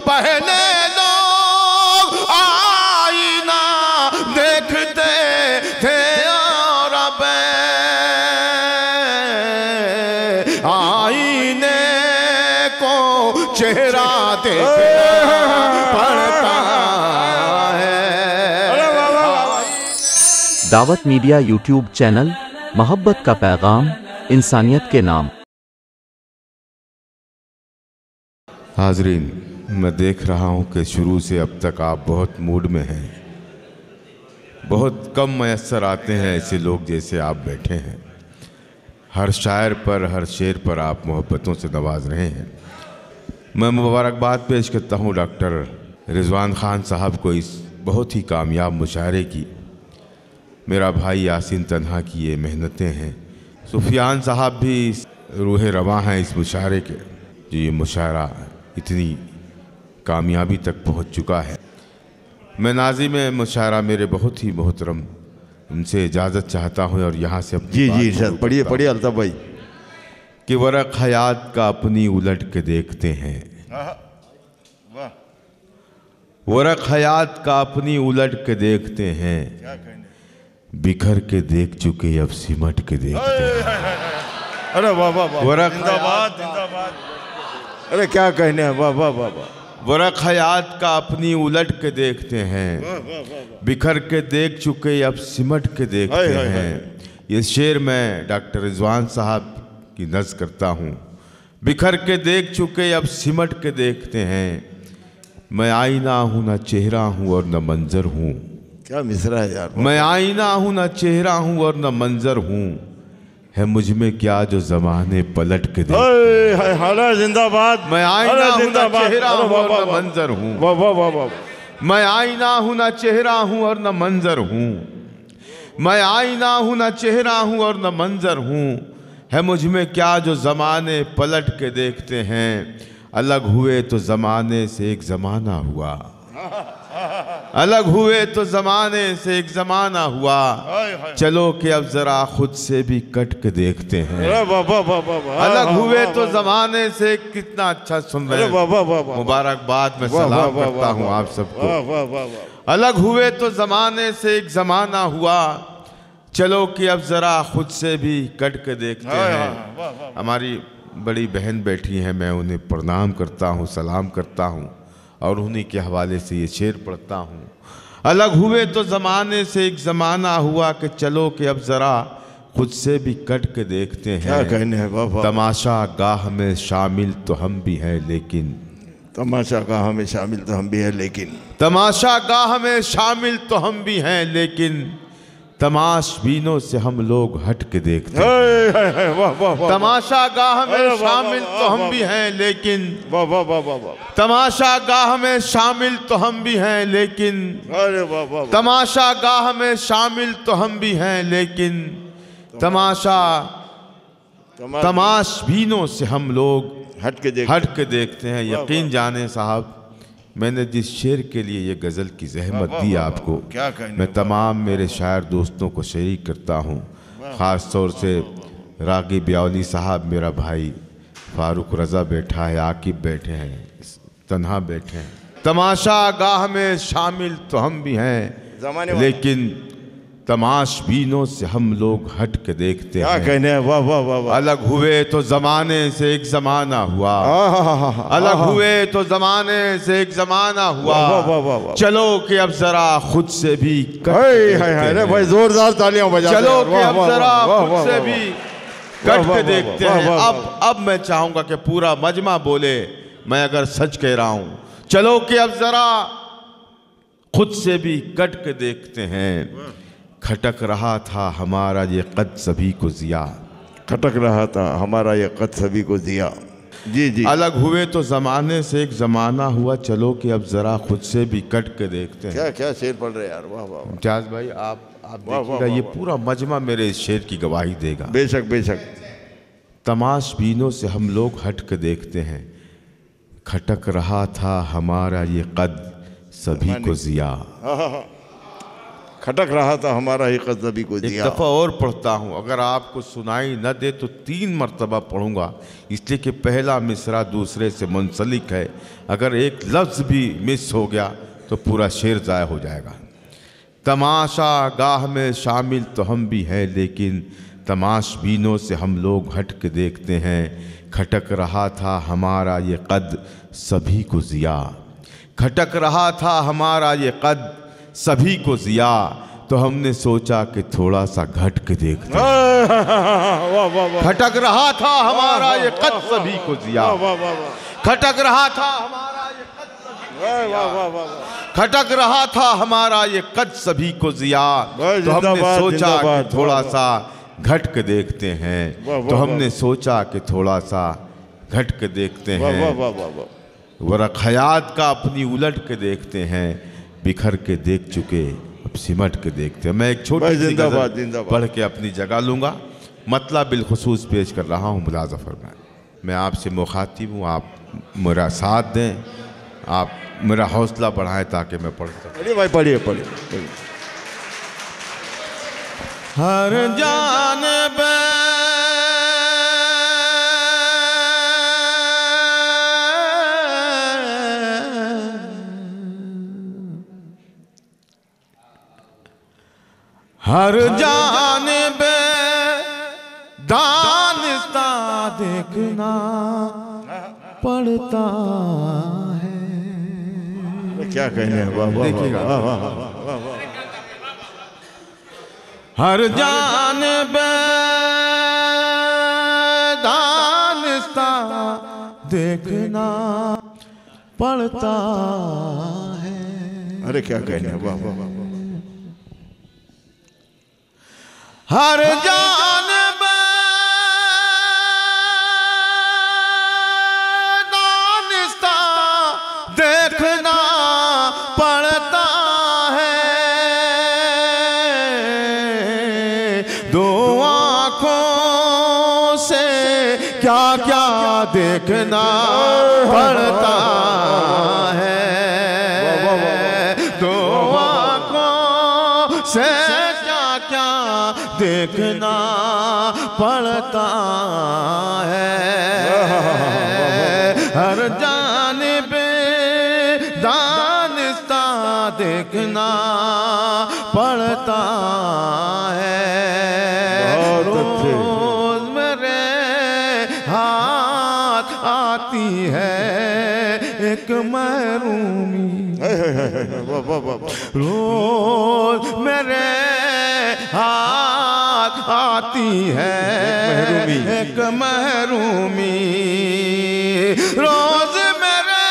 पहले लोग आईना देखते थे और अब आईने को चेहरा देखना पड़ता है। दावत मीडिया यूट्यूब चैनल, मोहब्बत का पैगाम, इंसानियत के नाम। हाजरीन, मैं देख रहा हूँ कि शुरू से अब तक आप बहुत मूड में हैं। बहुत कम मैसर आते हैं ऐसे लोग जैसे आप बैठे हैं। हर शायर पर, हर शेर पर आप मोहब्बतों से नवाज रहे हैं। मैं मुबारकबाद पेश करता हूँ डॉक्टर रिजवान खान साहब को इस बहुत ही कामयाब मुशायरे की। मेरा भाई यासीन तन्हा की ये मेहनतें हैं। सुफियान साहब भी रूह रवां हैं इस मुशायरे के, जो ये मुशायरा इतनी कामयाबी तक पहुंच चुका है। मैं नाज़िम मुशायरा मेरे बहुत ही मोहतरम उनसे इजाज़त चाहता हूं और यहाँ से जी सर पढ़िए पढ़िए अल्ताफ़ भाई। कि वरक़ हयात का अपनी उलट के देखते हैं, वरक़ हयात का अपनी उलट के देखते हैं, बिखर के देख चुके अब सिमट के देखते हैं। अरे वाह वाह वाह, वरक़ जिंदाबाद। अरे क्या कहने हैं, वाह वाह वाह वाह। वरक़ हयात का अपनी उलट के देखते हैं, बिखर के देख चुके अब सिमट के देखते हैं। ये शेर मैं डॉक्टर रिजवान साहब की नज़्म करता हूँ। बिखर के देख चुके अब सिमट के देखते हैं, मैं आईना हूँ न चेहरा हूँ और न मंजर हूँ। क्या मिसरा है यार। मैं आईना हूँ न चेहरा हूँ और न मंजर हूँ, है मुझ में क्या जो ज़माने पलट के देखते। जिंदाबाद। मैं आईना हूँ न चेहरा हूँ और न मंजर हूँ। वाह वाह वाह वाह। मैं आईना हूँ न चेहरा हूँ और न मंजर हूँ। मैं आईना हूँ न चेहरा हूँ और न मंजर हूँ, है मुझ में क्या जो ज़माने पलट के देखते हैं। अलग हुए तो ज़माने से एक ज़माना हुआ, अलग हुए तो ज़माने से एक ज़माना हुआ, चलो कि अब ज़रा खुद से भी कट के देखते हैं। अलग हुए तो ज़माने से, कितना अच्छा सुन रहे हैं। मुबारकबाद, मैं सलाम करता हूँ आप सबको। अलग हुए तो ज़माने से एक ज़माना हुआ, चलो कि अब ज़रा खुद से भी कट के देखते हैं। हमारी बड़ी बहन बैठी हैं, मैं उन्हें प्रणाम करता हूँ, सलाम करता हूँ और उन्हीं के हवाले से ये शेर पढ़ता हूँ। अलग हुए तो ज़माने से एक ज़माना हुआ, कि चलो कि अब ज़रा खुद से भी कट के देखते हैं। क्या कहने हैं, वाह वाह। तमाशा गाह में शामिल तो हम भी हैं लेकिन, तमाशा गाह में शामिल तो हम भी हैं लेकिन, तमाशा गाह में शामिल तो हम भी हैं लेकिन, तमाशबीनों से हम लोग हट के देखते हैं। तमाशा गाह में शामिल तो हम भी हैं लेकिन, तमाशा गाह में शामिल तो हम भी हैं लेकिन, तमाशा गाह में शामिल तो हम भी हैं लेकिन, तमाशा तमाशबीनों से हम लोग हट के देखते हैं। यकीन जाने साहब, मैंने जिस शेर के लिए ये गज़ल की ज़हमत दी आपको, मैं तमाम मेरे शायर दोस्तों को शरीक करता हूँ। ख़ास तौर से रागी ब्यावली साहब, मेरा भाई फारूक रज़ा बैठा है, आकिब बैठे हैं, तन्हा बैठे हैं। तमाशा गाह में शामिल तो हम भी हैं लेकिन, तमाशबीनों से हम लोग हट के देखते हैं। क्या कहने हैं, वाह वाह वाह वाह। अलग हुए तो ज़माने से एक ज़माना हुआ, अलग हुए तो ज़माने से एक ज़माना हुआ, चलो कि अब ज़रा खुद से भी अरे भाई जोरदार तालियां बजा। चलो कि अब ज़रा खुद से भी कट के देखते हैं। अब मैं चाहूँगा कि पूरा मजमा बोले, मैं अगर सच कह रहा हूँ। चलो कि अब ज़रा खुद से भी कट के देखते हैं। खटक रहा था हमारा ये कद सभी को जिया, खटक रहा था हमारा ये कद सभी को जिया। जी जी। अलग हुए तो ज़माने से एक ज़माना हुआ, चलो कि अब ज़रा खुद से भी कट के देखते हैं। क्या क्या शेर पढ़ रहे यार, वाह वाह। इम्तियाज़ भाई, आप देखिएगा, ये पूरा मजमा मेरे इस शेर की गवाही देगा। बेशक बेशक। तमाशबीनों से हम लोग हट के देखते हैं, खटक रहा था हमारा ये कद सभी को जिया, खटक रहा था हमारा ही कद सभी को एक दिया। दफ़ा और पढ़ता हूँ, अगर आपको सुनाई न दे तो 3 मरतबा पढ़ूंगा, इसलिए कि पहला मिसरा दूसरे से मुंसलिक है। अगर एक लफ्ज़ भी मिस हो गया तो पूरा शेर ज़ाया हो जाएगा। तमाशा गाह में शामिल तो हम भी हैं, लेकिन तमाशबीनों से हम लोग हट के देखते हैं। खटक रहा था हमारा ये कद सभी को ज़िया, खटक रहा था हमारा ये कद सभी को ज़िया, तो हमने सोचा कि थोड़ा सा घट के देखते हैं। वाह वाह वाह खटक रहा था हमारा ये कद सभी को ज़िया, वाह वाह वाह खटक रहा था हमारा ये कद सभी को वाह ज़िया, वाह वाह। खटक रहा था हमारा ये कद सभी को ज़िया, तो हमने जिंदाबाद, सोचा जिंदाबाद, कि थोड़ा वाह, सा घट के देखते हैं। वाह, वाह, तो हमने वाह। सोचा कि थोड़ा सा घट के देखते वाह वाह हैं। वाह वाह वाह। वरक़ हयात का अपनी उलट के देखते हैं, बिखर के देख चुके अब सिमट के देखते हैं। मैं एक छोटी भाई सी जिंदाबाद, गज़ल जिंदाबाद। पढ़ के अपनी जगह लूँगा, मतलब बिलखुसूस पेश कर रहा हूँ। मुलाज़ा फरमाएं, मैं आपसे मुखातिब हूँ, आप मेरा साथ दें, आप मेरा हौसला बढ़ाएं ताकि मैं पढ़ सकूँ। पढ़िए भाई, पढ़िए पढ़िए पढ़िए। हर जानिब हर जानिब दानिस्ता देखना पड़ता है। क्या कहने हैं, वाह वाह देखिएगा। वाह वाह वाह वाह वाह। हर जानिब दानिस्ता देखना पड़ता है। अरे क्या कहने हैं, वाह वाह वाह वाह। हर जानिब दानिस्ता देखना पड़ता है। दो आँखों से क्या क्या देखना पड़ता है। दो आँखों से क्या क्या देखना पड़ता है। हर जानिब दानिस्ता देखना पड़ता है। बहुत अच्छे। रोज मेरे हाथ आती है एक महरूमी, वाह वाह वाह वाह। रोज मेरे हाथ आती है एक महरूमी, रोज मेरे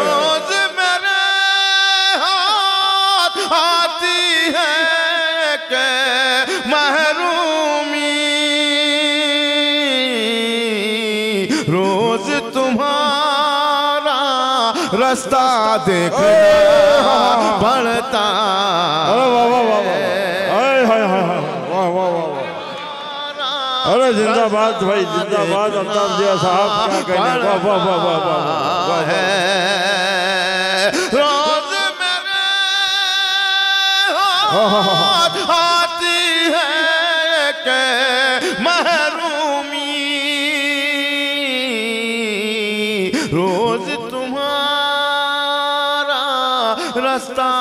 रोज मेरे हाथ आती है के महरूमी, रोज तुम्हारा रास्ता देखना पड़ता। अरे वाह वाह वाह वाह। हाय हाय हाय हाय। वाह वाह वाह वाह। अरे जिंदाबाद भाई, जिंदाबाद अल्ताफ जिया साहब, क्या कहने हैं, वाह वाह वाह वाह वाह वाह। रोज मेरे हाथ आती है के महरूमी, रोज तुम्हारा रास्ता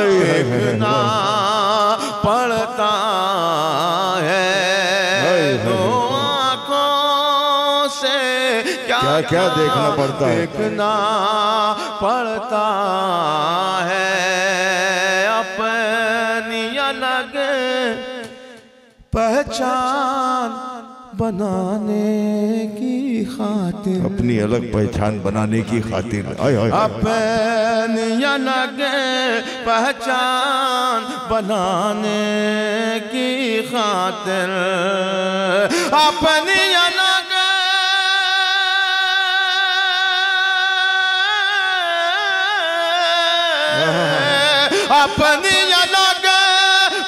देखना पड़ता है। दो आँखों से क्या क्या देखना पड़ता है। देखना पड़ता है। अपनी अलग पहचान बनाने की खातिर, अपनी अलग पहचान बनाने की खातिर, हाय हाय हाय। अपनी अलग पहचान बनाने की खातिर, अपनी अलग अपनी अलग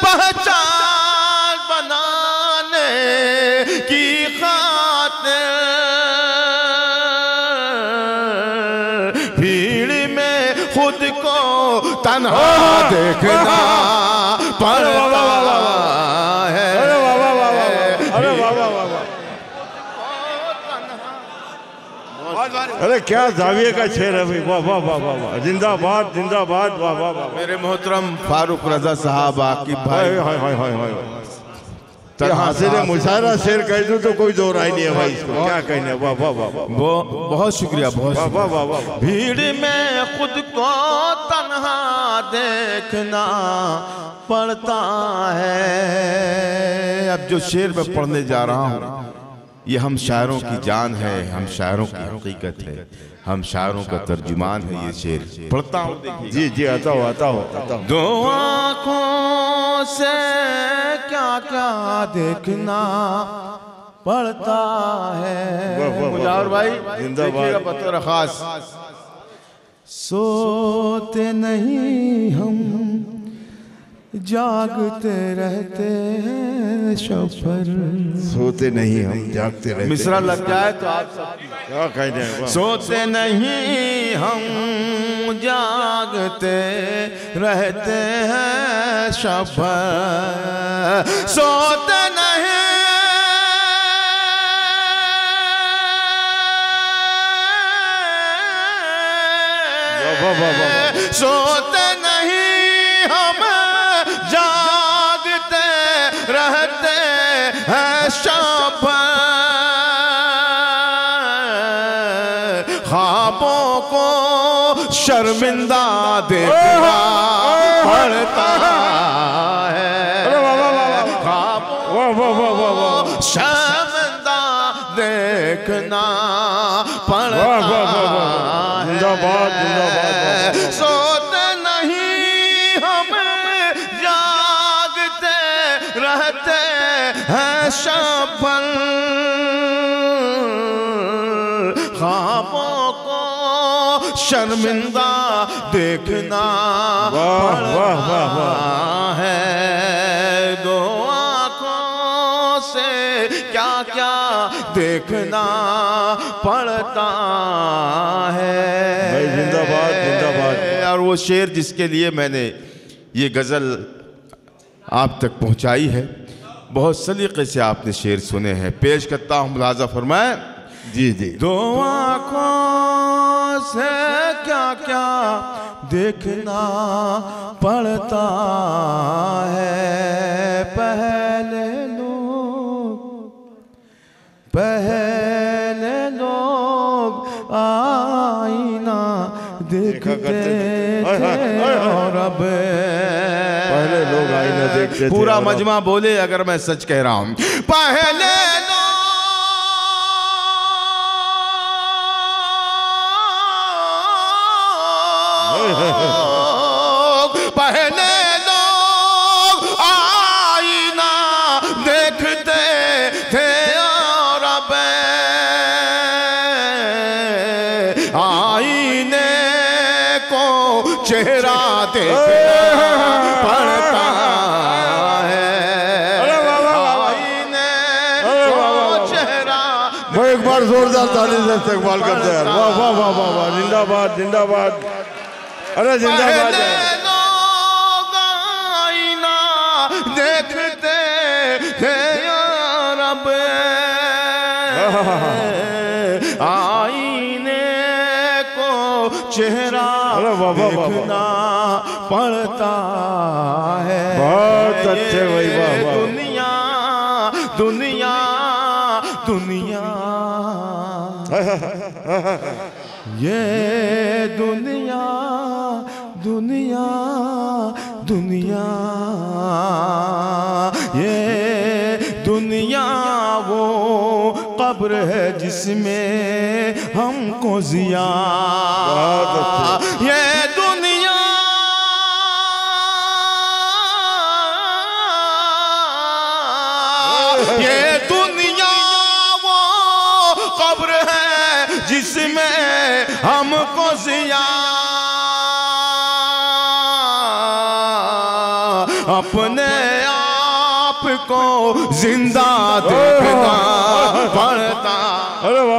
पहचान बनाने की खातिर, भीड़ में तन्हा देखना पड़ता है। अरे वाह वाह वाह वाह, अरे वाह वाह वाह वाह, अरे क्या जाविये का शेर है भाई, वाह वाह वाह वाह वाह, जिंदाबाद जिंदाबाद, वाह वाह वाह। मेरे मोहतरम फारूक रजा साहब, आकिब भाई, हाय हाय हाय हाय, हासिल मुशायरा शेर कह दूं तो कोई दो राय नहीं है भाई, इसको क्या कहने। वाह वाह वाह वाह, वो बहुत शुक्रिया, बहुत वाह वाह वाह वाह। भीड़ में खुद को तन्हा देखना पड़ता है। अब जो शेर मैं पढ़ने जा रहा हूँ ये हम शायरों की जान है, हम शायरों की हकीकत है, हम शायरों का तर्जुमान है। ये शेर पढ़ता हूँ, देखिए। जी जी, आता हो आता हो आता हो। दो आँखों से क्या क्या देखना पड़ता है। मुजावर भाई देखिएगा बतौर खास, सोते नहीं हम जागते रहते हैं शफर, सोते नहीं हम जागते रहते। मिसरा लग जाए तो आप सब क्या कहने। सोते नहीं हम जागते रहते हैं शफर, सोते नहीं सोते नहीं हम जागते रहते हैं शफर, ख्वाबों को शर्मिंदा देखना पड़ता है। ख्वाबों को शर्मिंदा देखना पड़ता है। सोते नहीं हम जागते रहते हैं शफर, ख्वाबों को शर्मिंदा देखना पड़ता है। दो आँखों से क्या क्या देखना पड़ता है। जिंदाबाद जिंदाबाद। और वो शेर जिसके लिए मैंने ये गज़ल आप तक पहुंचाई है, बहुत सलीके से आपने शेर सुने हैं, पेश करता हूँ, मुलाजा फरमाए। जी जी। दो आँखों से क्या क्या देखना पड़ता है। पहले लोग आईना देखते थे और अब पहले लोग आईना देखते थे। पूरा मजमा बोले अगर मैं सच कह रहा हूं। पहले लोग आईना देखते थे और अब आईने को चेहरा देखना पड़ता है। आईने को चेहरा। वो एक बार जोरदार ताली से इस्तकबाल करते हैं। वाह वाह वाह वाह वाह, जिंदाबाद जिंदाबाद, अरे जिंदाबाद। लोग आईना देखते थे और अब आईने को चेहरा देखना पड़ता है। बहुत अच्छे भाई, वाह वाह। दुनिया दुनिया दुनिया ये दुनिया दुनिया दुनिया ये दुनिया वो कब्र है जिसमें हमको जिया। ये दुनिया ये दुनिया वो कब्र है जिसमें हमको जिया। अपने आप को जिंदा देखना पड़ता।